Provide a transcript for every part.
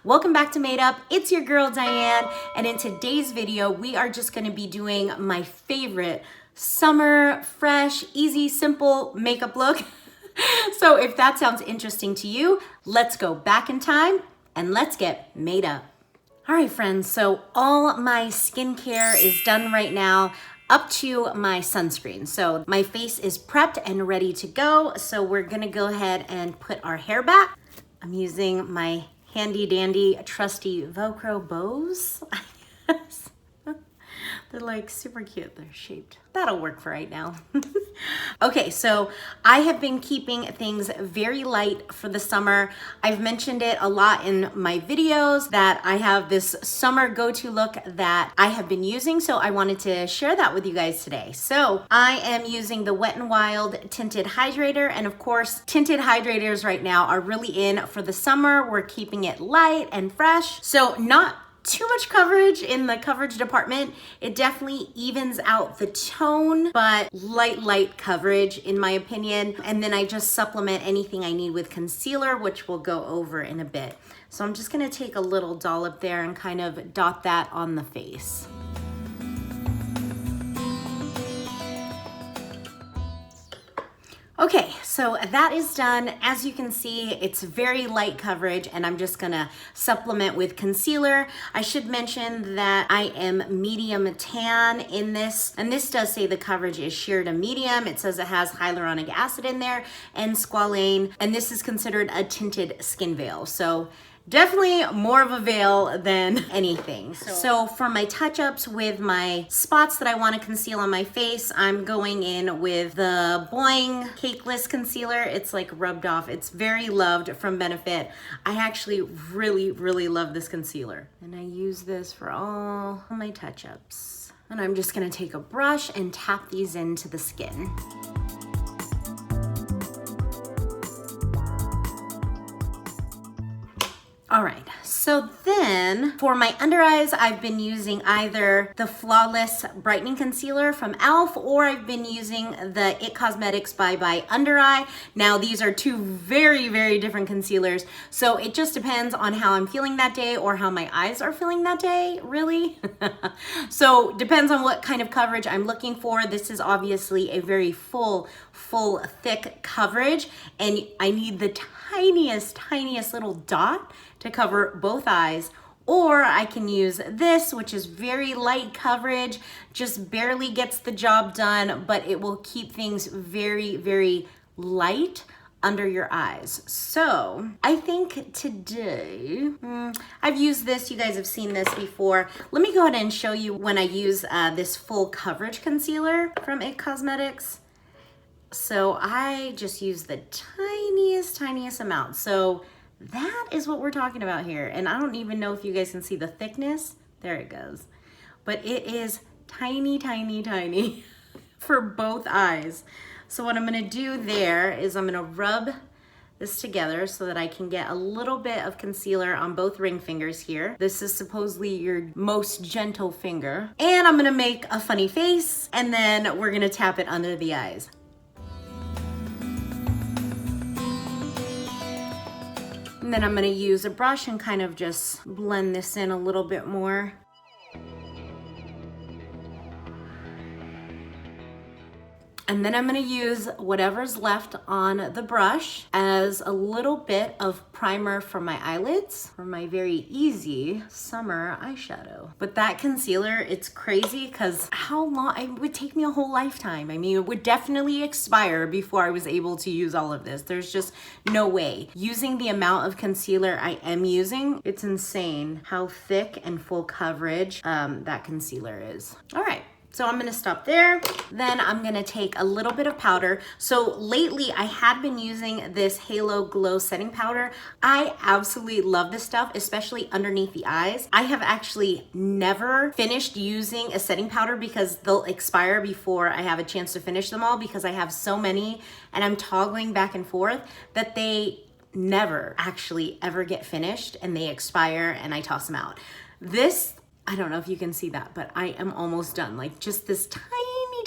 Welcome back to Made Up. It's your girl Diane, and in today's video we are just going to be doing my favorite summer, fresh, easy, simple makeup look. So if that sounds interesting to you, let's go back in time and let's get made up. All right, friends, so all my skincare is done right now, up to my sunscreen. So my face is prepped and ready to go. So we're gonna go ahead and put our hair back. I'm using my handy dandy trusty Velcro bows. They're like super cute, they're shaped. That'll work for right now. Okay, so I have been keeping things very light for the summer. I've mentioned it a lot in my videos that I have this summer go-to look that I have been using, so I wanted to share that with you guys today. So I am using the Wet n Wild Tinted Hydrator, and of course, tinted hydrators right now are really in for the summer. We're keeping it light and fresh, so not too much coverage in the coverage department. It definitely evens out the tone, but light coverage in my opinion. And then I just supplement anything I need with concealer, which we'll go over in a bit. So I'm just gonna take a little dollop there and kind of dot that on the face. Okay, so that is done. As you can see, it's very light coverage, and I'm just gonna supplement with concealer. I should mention that I am medium tan in this, and this does say the coverage is sheer to medium. It says it has hyaluronic acid in there and squalane, and this is considered a tinted skin veil. So definitely more of a veil than anything. So for my touch-ups with my spots that I want to conceal on my face, I'm going in with the Boi-ing Cakeless concealer. It's like rubbed off. It's very loved from Benefit. I actually really love this concealer. And I use this for all my touch-ups. And I'm just gonna take a brush and tap these into the skin. All right, so then for my under eyes, I've been using either the Flawless Brightening Concealer from e.l.f. or I've been using the It Cosmetics Bye Under Eye. Now these are two very different concealers, so it just depends on how I'm feeling that day or how my eyes are feeling that day, really. So depends on what kind of coverage I'm looking for. This is obviously a very full thick coverage, and I need the tiniest little dot to cover both eyes, or I can use this, which is very light coverage, just barely gets the job done, but it will keep things very light under your eyes. So I think today, I've used this, you guys have seen this before. Let me go ahead and show you when I use this full coverage concealer from It Cosmetics. So I just use the tiniest amount. So that is what we're talking about here. And I don't even know if you guys can see the thickness. There it goes. But it is tiny for both eyes. So what I'm gonna do there is I'm gonna rub this together so that I can get a little bit of concealer on both ring fingers here. This is supposedly your most gentle finger. And I'm gonna make a funny face, and then we're gonna tap it under the eyes. And then I'm gonna use a brush and kind of just blend this in a little bit more. And then I'm gonna use whatever's left on the brush as a little bit of primer for my eyelids for my very easy summer eyeshadow. But that concealer, it's crazy because how long, it would take me a whole lifetime. I mean, it would definitely expire before I was able to use all of this. There's just no way. Using the amount of concealer I am using, it's insane how thick and full coverage that concealer is. All right. So I'm gonna stop there. Then I'm gonna take a little bit of powder. So lately I had been using this Halo Glow setting powder. I absolutely love this stuff, especially underneath the eyes. I have actually never finished using a setting powder because they'll expire before I have a chance to finish them all, because I have so many and I'm toggling back and forth that they never actually ever get finished and they expire and I toss them out. This, I don't know if you can see that, but I am almost done. Like just this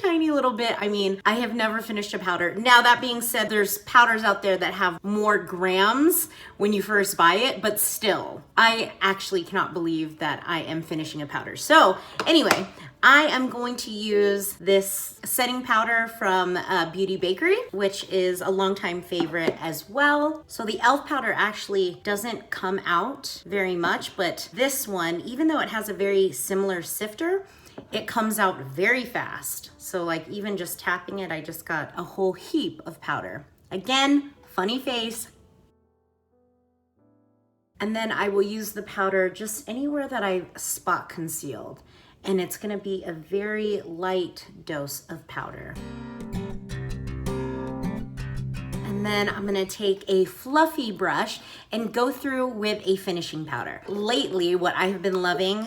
tiny little bit. I mean, I have never finished a powder. Now that being said, there's powders out there that have more grams when you first buy it, but still, I actually cannot believe that I am finishing a powder. So anyway, I am going to use this setting powder from Beauty Bakerie, which is a longtime favorite as well. So the e.l.f. powder actually doesn't come out very much, but this one, even though it has a very similar sifter, it comes out very fast. So like even just tapping it, I just got a whole heap of powder. Again, funny face. And then I will use the powder just anywhere that I spot concealed. And it's gonna be a very light dose of powder. And then I'm gonna take a fluffy brush and go through with a finishing powder. Lately, what I have been loving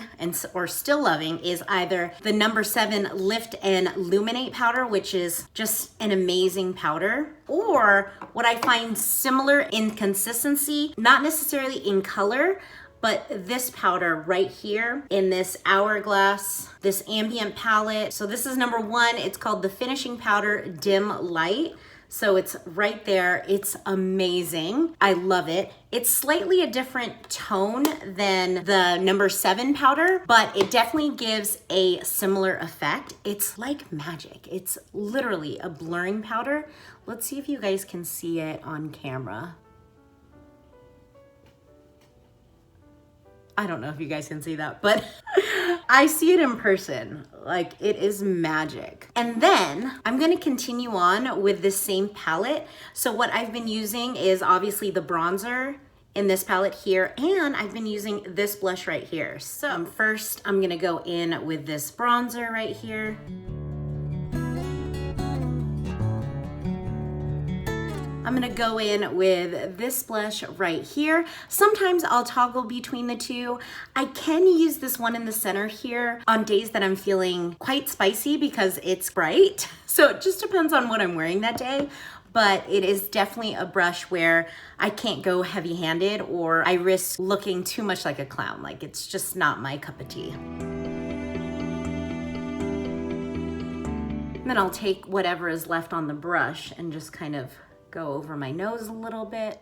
or still loving is either the number 7 Lift and Illuminate powder, which is just an amazing powder, or what I find similar in consistency, not necessarily in color, but this powder right here in this Hourglass, this Ambient palette. So this is number 1. It's called the Finishing Powder Dim Light. So it's right there. It's amazing. I love it. It's slightly a different tone than the number 7 powder, but it definitely gives a similar effect. It's like magic. It's literally a blurring powder. Let's see if you guys can see it on camera. I don't know if you guys can see that, but I see it in person. Like, it is magic. And then I'm gonna continue on with this same palette. So what I've been using is obviously the bronzer in this palette here, and I've been using this blush right here. So first I'm gonna go in with this bronzer right here. I'm gonna go in with this blush right here. Sometimes I'll toggle between the two. I can use this one in the center here on days that I'm feeling quite spicy because it's bright. So it just depends on what I'm wearing that day. But it is definitely a brush where I can't go heavy-handed or I risk looking too much like a clown. Like, it's just not my cup of tea. And then I'll take whatever is left on the brush and just kind of go over my nose a little bit.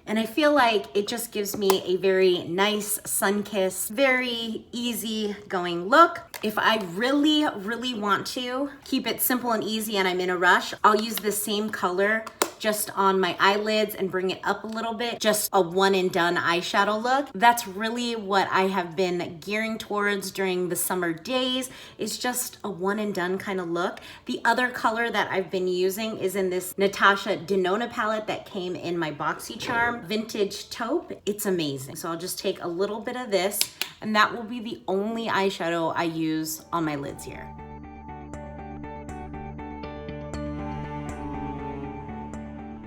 And I feel like it just gives me a very nice sun-kissed, very easy going look. If I really, really want to keep it simple and easy and I'm in a rush, I'll use the same color just on my eyelids and bring it up a little bit, just a one and done eyeshadow look. That's really what I have been gearing towards during the summer days. It's just a one and done kind of look. The other color that I've been using is in this Natasha Denona palette that came in my BoxyCharm Vintage Taupe. It's amazing. So I'll just take a little bit of this, and that will be the only eyeshadow I use on my lids here.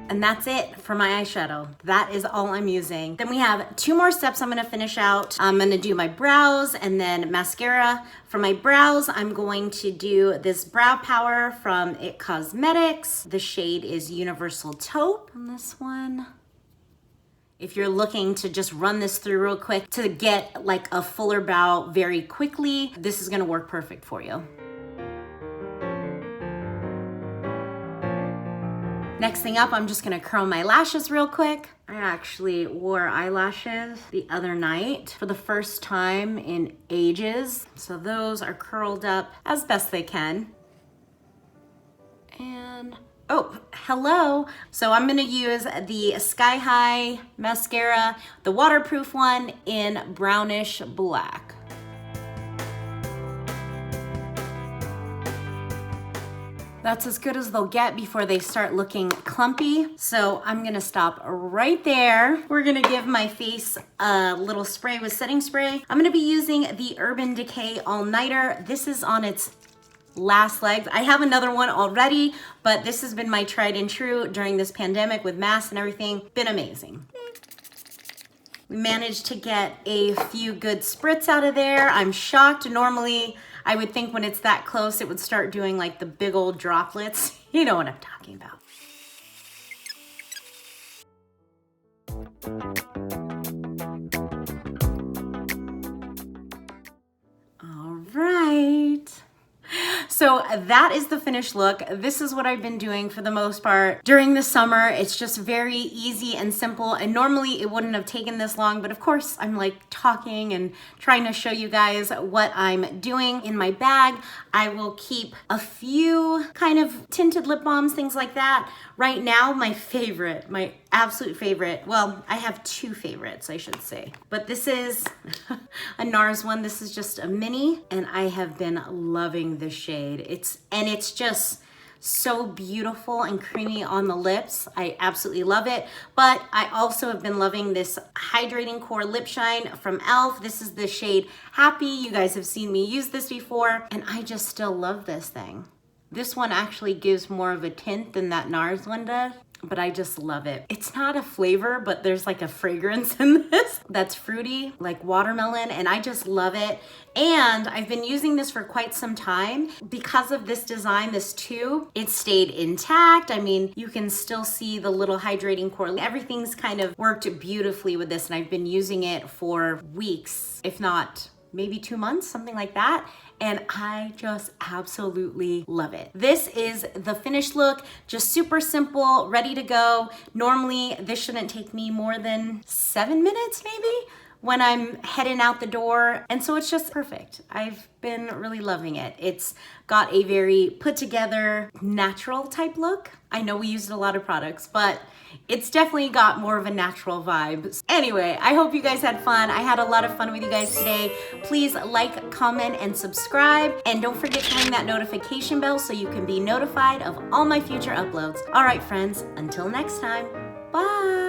And that's it for my eyeshadow. That is all I'm using. Then we have 2 more steps I'm gonna finish out. I'm gonna do my brows and then mascara. For my brows, I'm going to do this brow power from e.l.f. Cosmetics. The shade is Universal Taupe on this one. If you're looking to just run this through real quick to get like a fuller brow very quickly, this is gonna work perfect for you. Next thing up, I'm just gonna curl my lashes real quick. I actually wore eyelashes the other night for the first time in ages. So those are curled up as best they can. And, oh, hello. So I'm gonna use the Sky High mascara, the waterproof one in brownish black. That's as good as they'll get before they start looking clumpy. So I'm gonna stop right there. We're gonna give my face a little spray with setting spray. I'm gonna be using the Urban Decay All Nighter. This is on its last legs. I have another one already, but this has been my tried and true during this pandemic with masks and everything. Been amazing. We managed to get a few good spritz out of there. I'm shocked. Normally, I would think when it's that close, it would start doing like the big old droplets. You know what I'm talking about. All right. So So that is the finished look. This is what I've been doing for the most part during the summer. It's just very easy and simple, and normally it wouldn't have taken this long, but of course I'm like talking and trying to show you guys what I'm doing. In my bag, I will keep a few kind of tinted lip balms, things like that. Right now, my favorite, my absolute favorite, well, I have two favorites, I should say, but this is a NARS one. This is just a mini, and I have been loving this shade. It's just so beautiful and creamy on the lips. I absolutely love it. But I also have been loving this Hydrating Core Lip Shine from e.l.f. This is the shade Happy. You guys have seen me use this before, and I just still love this thing. This one actually gives more of a tint than that NARS one does, but I just love it. It's not a flavor, but there's like a fragrance in this that's fruity, like watermelon, and I just love it. And I've been using this for quite some time. Because of this design, this tube, it stayed intact. I mean, you can still see the little hydrating core. Everything's kind of worked beautifully with this, and I've been using it for weeks, if not maybe 2 months, something like that. And I just absolutely love it. This is the finished look, just super simple, ready to go. Normally, this shouldn't take me more than 7 minutes maybe when I'm heading out the door. And so it's just perfect. I've been really loving it. It's got a very put together, natural type look. I know we used a lot of products, but it's definitely got more of a natural vibe. Anyway, I hope you guys had fun. I had a lot of fun with you guys today. Please like, comment, and subscribe. And don't forget to ring that notification bell so you can be notified of all my future uploads. All right, friends, until next time, bye.